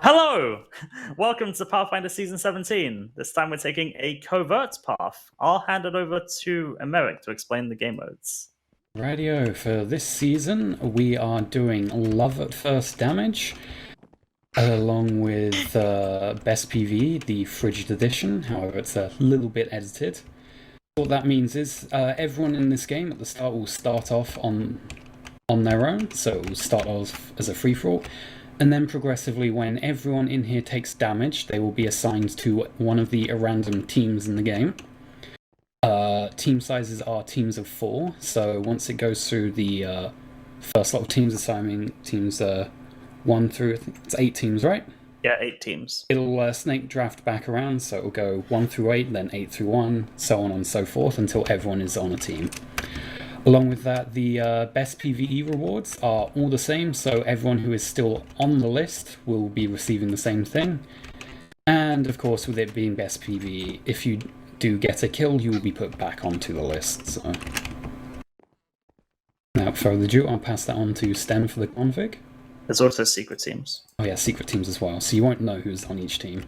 Hello! Welcome to Pathfinder Season 17. This time we're taking a Covert Path. I'll hand it over to Emerric to explain the game modes. Radio, for this season, we are doing Love at First Damage, along with Best PvE, the Frigid Edition. However, it's a little bit edited. What that means is everyone in this game at the start will start off on their own, so it will start off as a free-for-all. And then progressively, when everyone in here takes damage, they will be assigned to one of the random teams in the game. Team sizes are teams of 4, so once it goes through the first lot of teams, assigning teams 1 through, I think it's 8 teams, right? Yeah, 8 teams. It'll snake draft back around, so it'll go 1 through 8, then 8 through 1, so on and so forth, until everyone is on a team. Along with that, the best PvE rewards are all the same, so everyone who is still on the list will be receiving the same thing. And of course, with it being best PvE, if you do get a kill, you will be put back onto the list. So, now, without further ado, I'll pass that on to Stem for the config. There's also secret teams. Oh yeah, secret teams as well, so you won't know who's on each team.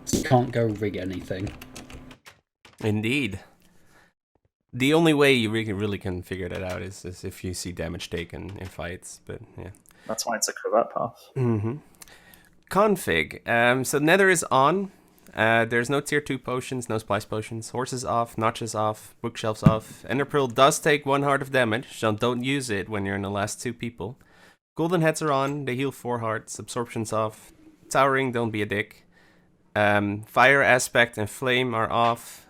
So you can't go rig anything. Indeed. The only way you really can figure that out is if you see damage taken in fights, but yeah. That's why it's a Covert Path. Mm-hmm. Config. So Nether is on. There's no tier 2 potions, no splice potions. Horses off, notches off, bookshelves off. Ender Pearl does take 1 heart of damage, so don't use it when you're in the last 2 people. Golden heads are on, they heal 4 hearts, absorption's off. Towering, don't be a dick. Fire aspect and flame are off.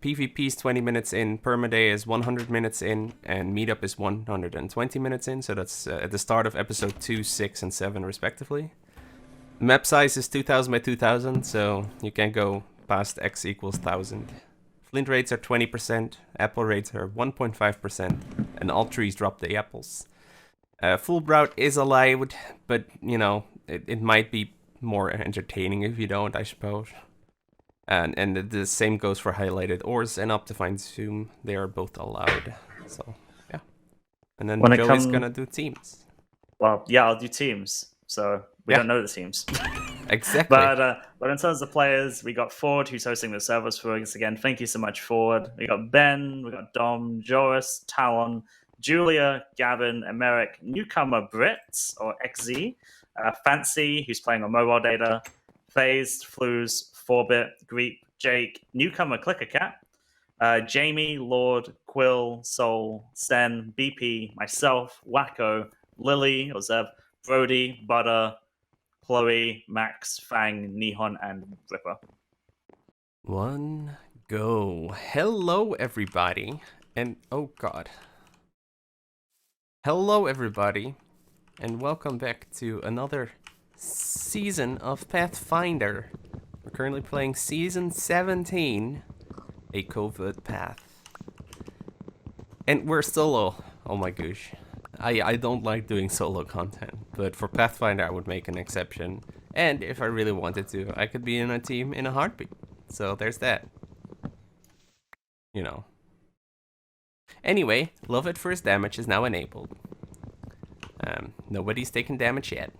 PvP is 20 minutes in, permaday is 100 minutes in, and meetup is 120 minutes in, so that's at the start of episode 2, 6, and 7 respectively. Map size is 2000 by 2000, so you can't go past x equals 1000. Flint rates are 20%, apple rates are 1.5%, and all trees drop the apples. Full brout is allowed, but, you know, it might be more entertaining if you don't, I suppose. And the same goes for highlighted ores and Optifine Zoom. They are both allowed. So, yeah. And then Joey's gonna do teams. Well, yeah, I'll do teams. So, we don't know the teams. Exactly. But in terms of players, we got Ford, who's hosting the servers for us again. Thank you so much, Ford. We got Ben, we got Dom, Joris, Talon, Julia, Gavin, Emerric, newcomer Brit, or XZ, Fancy, who's playing on mobile data, Phased, Flues, 4-Bit, Greek, Jake, newcomer Clicker Cat, Jamie, Lord, Quill, Soul, Sten, BP, myself, Wacko, Lily, or Zeb, Brody, Butter, Chloe, Max, Fang, Nihon, and Ripper. One go. Hello, everybody. And, oh god. Hello, everybody. And welcome back to another season of Pathfinder. We're currently playing Season 17, a Covert Path. And we're solo. Oh my gosh. I don't like doing solo content, but for Pathfinder I would make an exception. And if I really wanted to, I could be in a team in a heartbeat. So there's that. You know. Anyway, Love at First Damage is now enabled. Nobody's taken damage yet.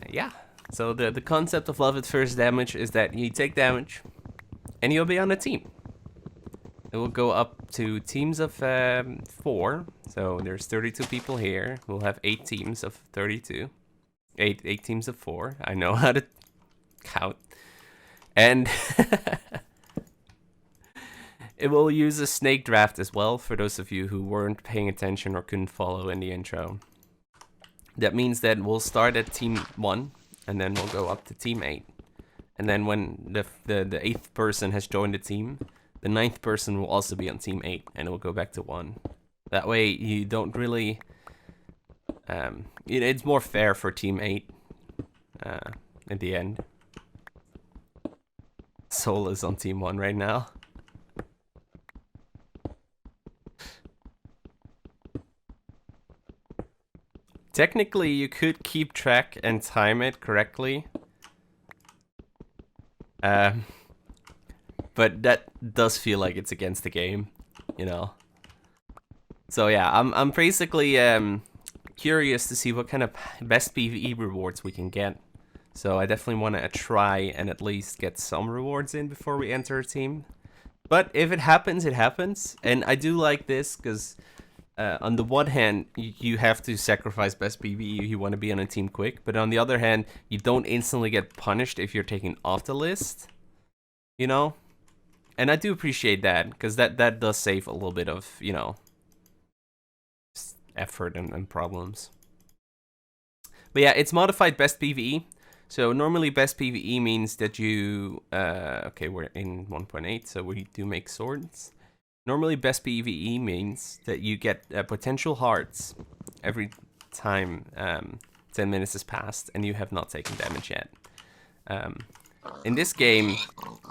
Yeah. So the concept of Love at First Damage is that you take damage, and you'll be on a team. It will go up to teams of 4. So there's 32 people here. We'll have 8 teams of 32. 8 teams of 4. I know how to count. And it will use a snake draft as well, for those of you who weren't paying attention or couldn't follow in the intro. That means that we'll start at team 1, and then we'll go up to team 8. And then when the 8th person has joined the team, the 9th person will also be on team 8, and it will go back to 1. That way you don't really... it's more fair for team 8 at the end. Soul is on team 1 right now. Technically, you could keep track and time it correctly. But that does feel like it's against the game, you know. So yeah, I'm basically curious to see what kind of best PvE rewards we can get So I definitely want to try and at least get some rewards in before we enter a team. But if it happens, it happens. And I do like this because on the one hand, you have to sacrifice best PvE if you want to be on a team quick. But on the other hand, you don't instantly get punished if you're taken off the list. You know? And I do appreciate that because that does save a little bit of, you know, effort and problems. But yeah, it's modified best PvE. So normally best PvE means that you, okay, we're in 1.8, so we do make swords. Normally best PvE means that you get potential hearts every time 10 minutes has passed and you have not taken damage yet. In this game,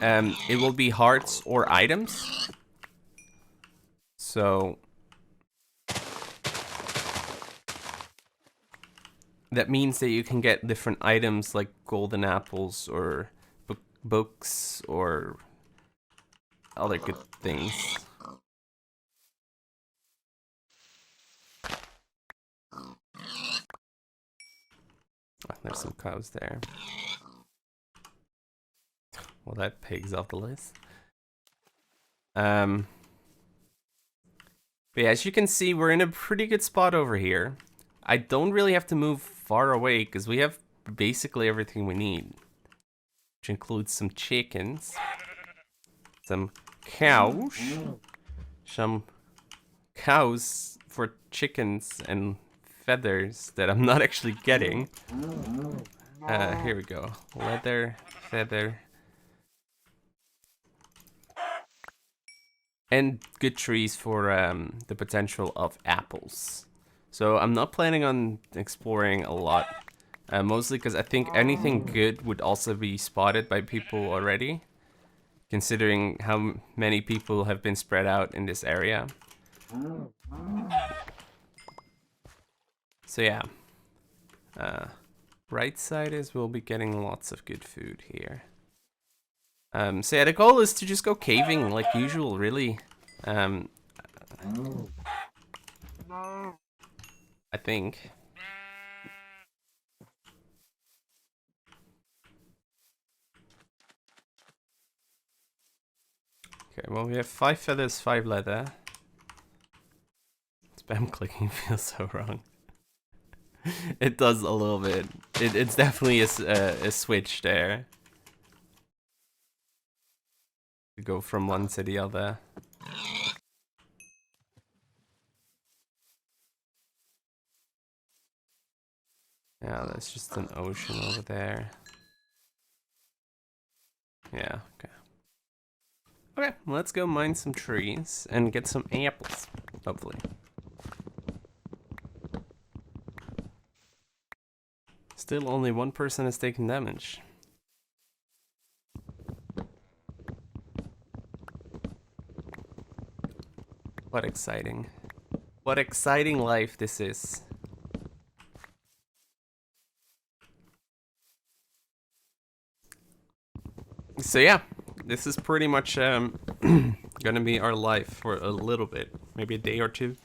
it will be hearts or items. So that means that you can get different items like golden apples or books or other good things. Oh, there's some cows there. Well, that pig's off the list. But yeah, as you can see, we're in a pretty good spot over here. I don't really have to move far away because we have basically everything we need, which includes some chickens, some cows, some cows for chickens and feathers that I'm not actually getting. Here we go. Leather, feather, and good trees for the potential of apples. So I'm not planning on exploring a lot, mostly because I think anything good would also be spotted by people already, considering how many people have been spread out in this area. So yeah, right side is we'll be getting lots of good food here. So yeah, the goal is to just go caving like usual, really. I think. Okay, well we have 5 feathers, 5 leather. Spam clicking feels so wrong. It does a little bit. It's definitely a switch there. To go from one to the other. Yeah, that's just an ocean over there. Yeah, okay. Okay, let's go mine some trees and get some apples, hopefully. Still only one person has taken damage. What exciting. What exciting life this is. So yeah, this is pretty much gonna be our life for a little bit, maybe a day or two.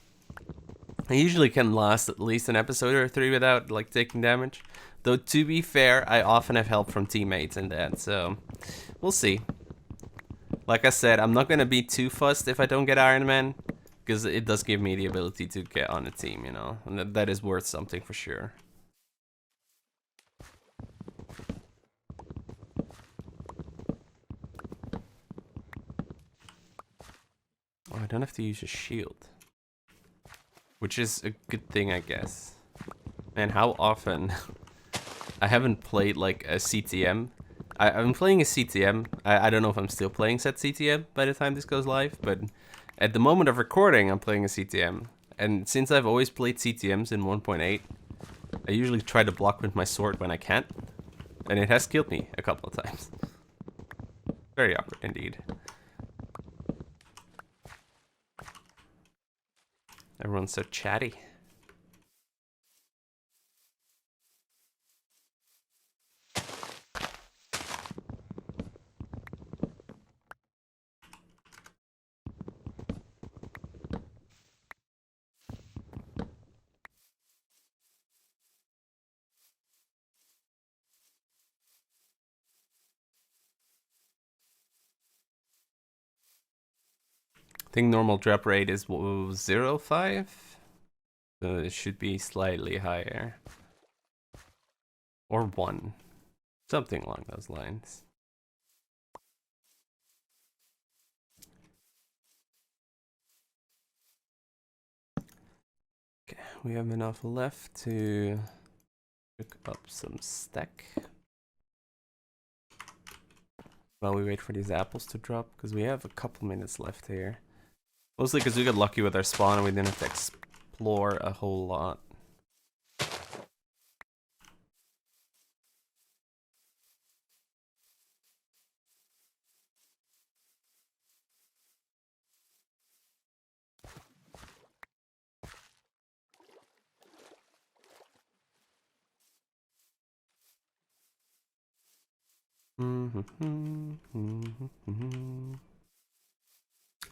I usually can last at least an episode or 3 without like taking damage. Though to be fair, I often have help from teammates in that, so we'll see. Like I said, I'm not gonna be too fussed if I don't get Iron Man, because it does give me the ability to get on a team, you know, and that is worth something for sure. Oh, I don't have to use a shield. Which is a good thing, I guess. Man, how often... I haven't played, like, a CTM. I'm playing a CTM. I don't know if I'm still playing set CTM by the time this goes live, but at the moment of recording, I'm playing a CTM. And since I've always played CTMs in 1.8, I usually try to block with my sword when I can't. And it has killed me a couple of times. Very awkward indeed. Everyone's so chatty. I think normal drop rate is 0.5. So it should be slightly higher. Or 1. Something along those lines. Okay, we have enough left to pick up some stack. While we wait for these apples to drop, because we have a couple minutes left here. Mostly because we got lucky with our spawn and we didn't have to explore a whole lot.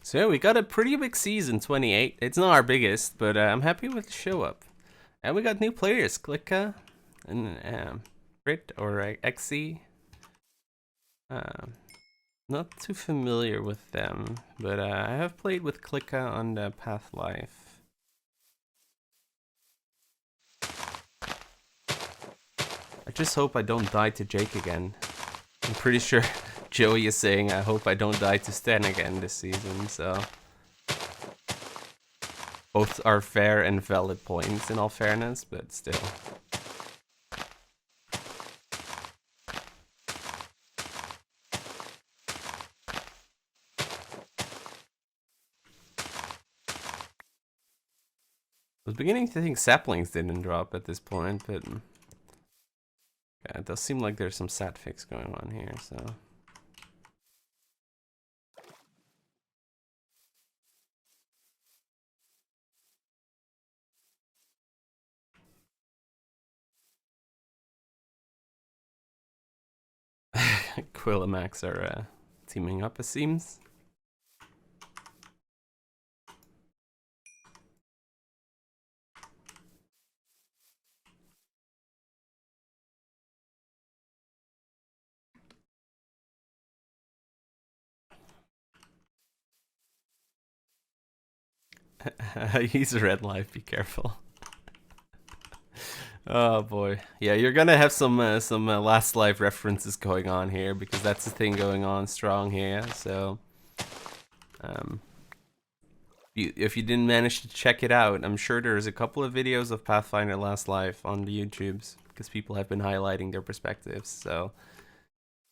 So yeah, we got a pretty big season, 28. It's not our biggest, but I'm happy with the show up. And we got new players, Klicka and Brit or XC. Not too familiar with them, but I have played with Klicka on the Path Life. I just hope I don't die to Jake again. I'm pretty sure Joey is saying I hope I don't die to Stan again this season, so... Both are fair and valid points in all fairness, but still. I was beginning to think saplings didn't drop at this point, but... Yeah, it does seem like there's some sat fix going on here, so... Quill and Max are teaming up, it seems. He's a red life, be careful. Oh boy, yeah, you're gonna have some last life references going on here because that's the thing going on strong here. So, if you didn't manage to check it out, I'm sure there's a couple of videos of Pathfinder Last Life on the YouTubes because people have been highlighting their perspectives. So,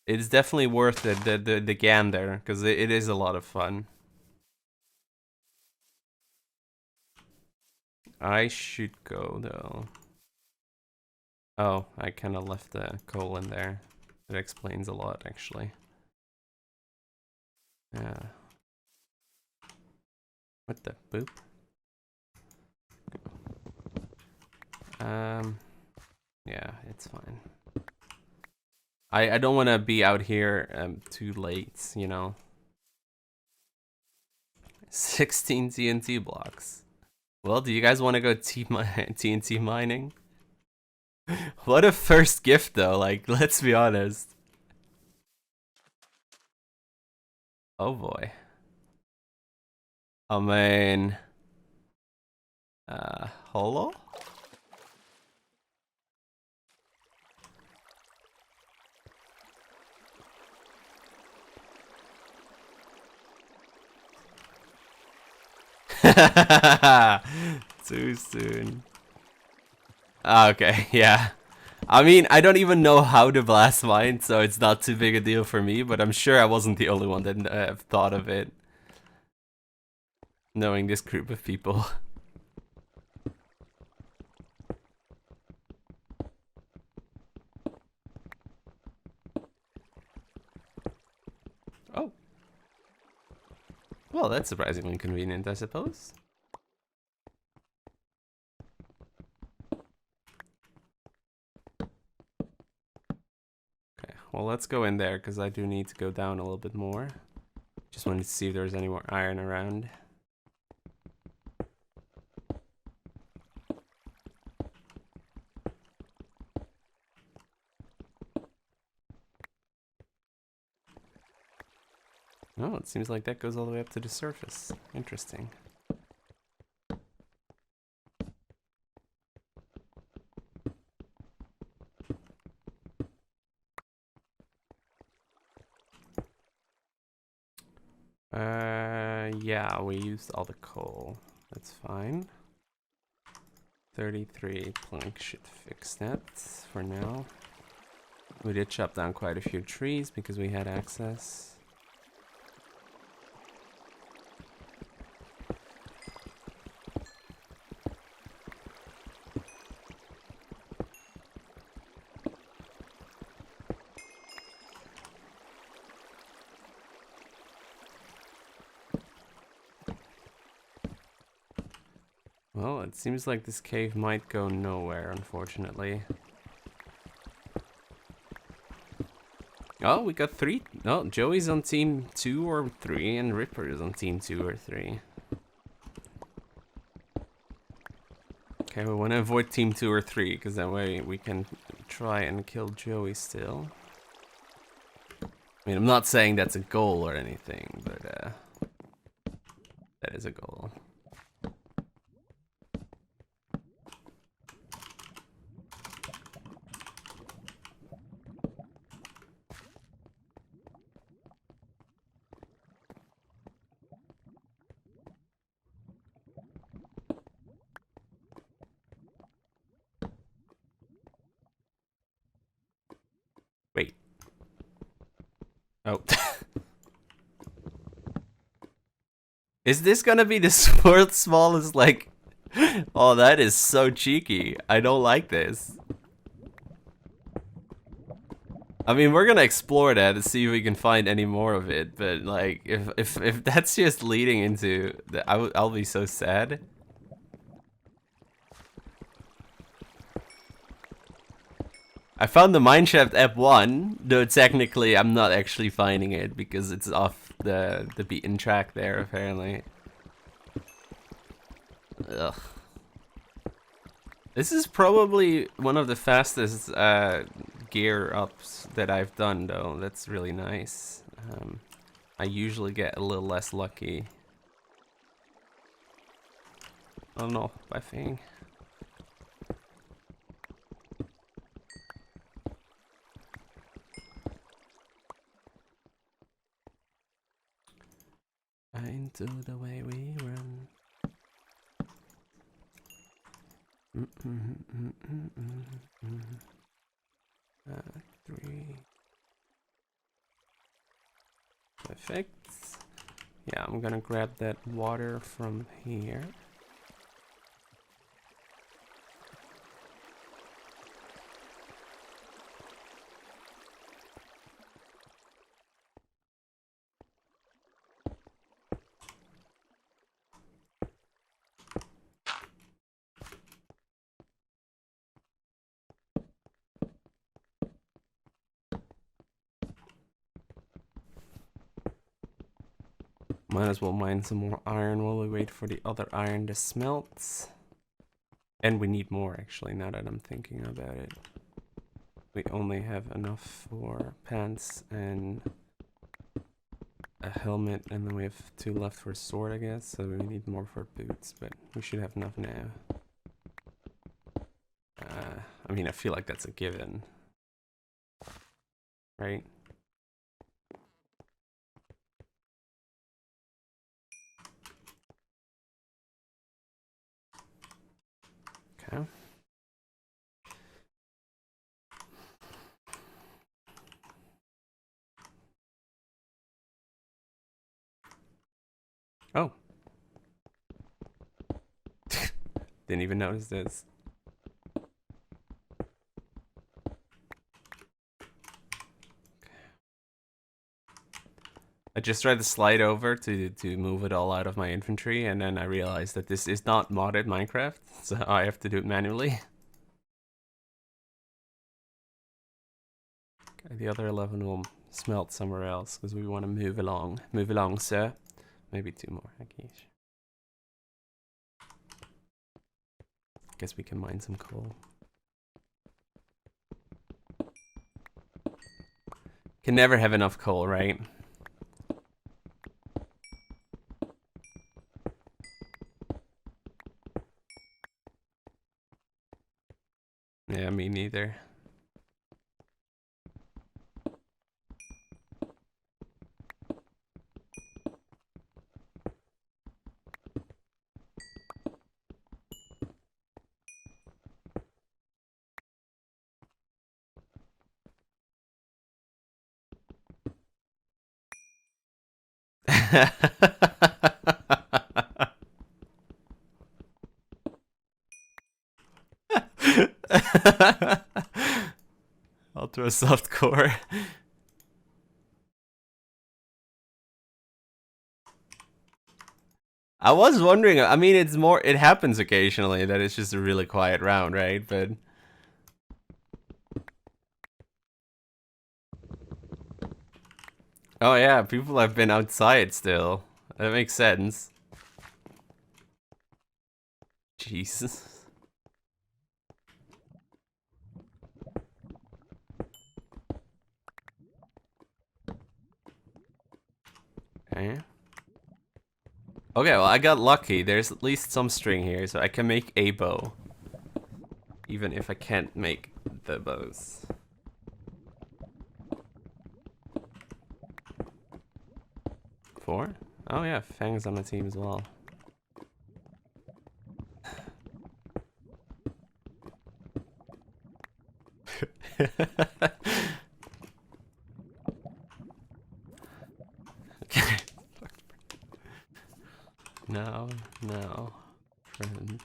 it's definitely worth the gander because it is a lot of fun. I should go though. Oh, I kind of left the coal in there. That explains a lot, actually. Yeah. What the boop? Yeah, it's fine. I don't want to be out here too late, you know. 16 TNT blocks. Well, do you guys want to go TNT mining? What a first gift though, like, let's be honest. Oh boy. I mean... Holo? Too soon. Okay, yeah. I mean, I don't even know how to blast mine, so it's not too big a deal for me, but I'm sure I wasn't the only one that have thought of it. Knowing this group of people. Oh. Well, that's surprisingly convenient, I suppose. Well, let's go in there, because I do need to go down a little bit more. Just wanted to see if there's any more iron around. Oh, it seems like that goes all the way up to the surface. Interesting. Yeah, we used all the coal. That's fine. 33 plank should fix that for now. We did chop down quite a few trees because we had access. Well, it seems like this cave might go nowhere, unfortunately. Oh, we got 3. No, Joey's on team 2 or 3, and Ripper is on team 2 or 3. Okay, we want to avoid team 2 or 3, because that way we can try and kill Joey still. I mean, I'm not saying that's a goal or anything, but that is a goal. Wait. Oh. Is this gonna be the world's smallest, like... Oh, that is so cheeky. I don't like this. I mean, we're gonna explore that and see if we can find any more of it, but like, if that's just leading into... I'll be so sad. I found the mineshaft F1, though technically I'm not actually finding it because it's off the beaten track there, apparently. Ugh. This is probably one of the fastest gear ups that I've done, though. That's really nice. I usually get a little less lucky. Oh no, I think. Into the way we run. 3. Perfect. Yeah, I'm gonna grab that water from here. Might as well mine some more iron while we wait for the other iron to smelt. And we need more, actually, now that I'm thinking about it. We only have enough for pants and a helmet, and then we have 2 left for a sword, I guess. So we need more for boots, but we should have enough now. I mean, I feel like that's a given. Right? Okay. Oh. Didn't even notice this. I just tried to slide over to move it all out of my inventory, and then I realized that this is not modded Minecraft, so I have to do it manually. Okay, the other 11 will smelt somewhere else, because we want to move along. Move along, sir. Maybe 2 more, I guess we can mine some coal. Can never have enough coal, right? Yeah, me neither. Ultra softcore. I was wondering, I mean, it happens occasionally that it's just a really quiet round, right? But oh yeah, people have been outside still. That makes sense. Jesus. Okay. Okay, well, I got lucky. There's at least some string here, so I can make a bow. Even if I can't make the bows. Four? Oh yeah, Fang's on the team as well. Okay. No, friend.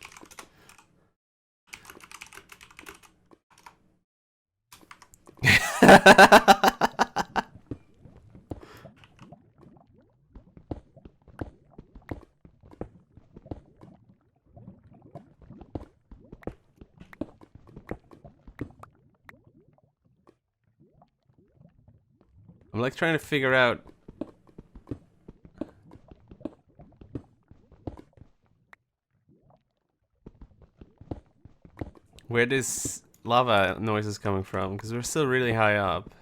I'm like trying to figure out where this lava noise is coming from, because we're still really high up.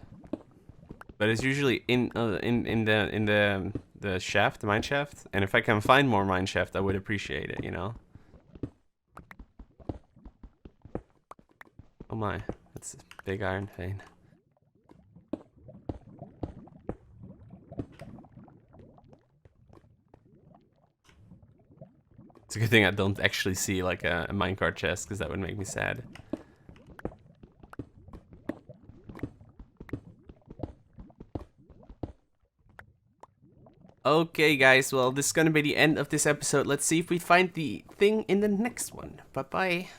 But it's usually in the shaft, the mine shaft. And if I can find more mine shaft, I would appreciate it, you know. Oh my, that's a big iron vein. It's a good thing I don't actually see like a minecart chest, because that would make me sad. Okay guys, well this is gonna be the end of this episode. Let's see if we find the thing in the next one. Bye bye.